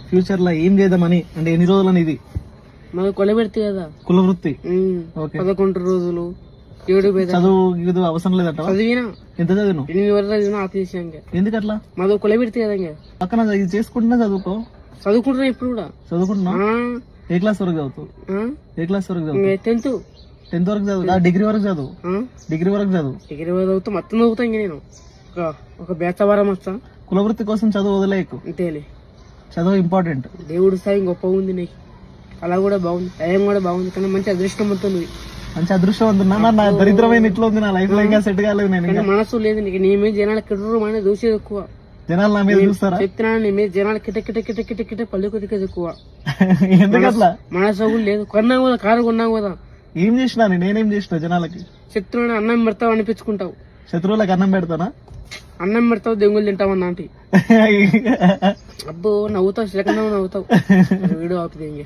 Future లో ఏం చేద్దామని అంటే ఎన్ని రోజులని ఇది మాకు కొలబెడితే కదా కుల వృత్తి. ఓకే. 11 రోజులు 7 చదువు ఇది అవసరం లేదట. చదివినా ఎంత చదివిను? 8 వరకు చదివినా ఆపేసాం. ఎందుకు అట్లా? మాది కొలబెడితే కదా ఇంకా పక్కన ఇది చేసుకుంటున్నా చదువుకో. చదువుకుంటున్నా ఇప్పుడు కూడా చదువుకుంటున్నా. ఏ క్లాస్ వరకు చదువుతావు? ఏ క్లాస్ వరకు చదువు? 10th వరకు చదువు. డిగ్రీ వరకు చదువు. డిగ్రీ వరకు చదువు. డిగ్రీ వరకు చదువుతా మొత్తం చదువుతా ఇంక నేను ఒక బేస్తవారం వస్తా. కులవృత్తి కోసం చదువు వదిలేకు. అంతేలే, చదువు ఇంపార్టెంట్. దేవుడు స్థాయి గొప్ప ఉంది నీకు, అలా కూడా బాగుంది, టైం కూడా బాగుంది, కానీ మంచి అదృష్టం ఉంటుంది. మంచి అదృష్టం ఉంటున్నా. నా దరిద్రమైన ఇట్లా ఉంది, నా లైఫ్ లో ఇంకా సెట్ కాలేదు. నేను మనసు లేదు నీకు, నీ మీద జనాలు కిటరు మన దూసేది ఎక్కువ. జనాలు నా మీద చూస్తారా? చెప్తున్నాను, నీ మీద జనాలు కిట కిట కిట కిట కిట పళ్ళు కొద్దిగా ఎక్కువ. ఎందుకు అట్లా? మనసు కూడా లేదు. కొన్నాం కదా, కారు కొన్నాం కదా. ఏం చేసినా నేనేం చేసిన జనాలకి? శత్రువుని అన్నం పెడతావు అనిపించుకుంటావు. శత్రువులకు అన్నం పెడతానా? అన్నం పెడతావు, దెంగులు తింటావు అన్నాంటి. అబ్బో నవ్వుతావు, చిలకన్నా నవ్వుతావు. వీడియో ఆపుతుంది.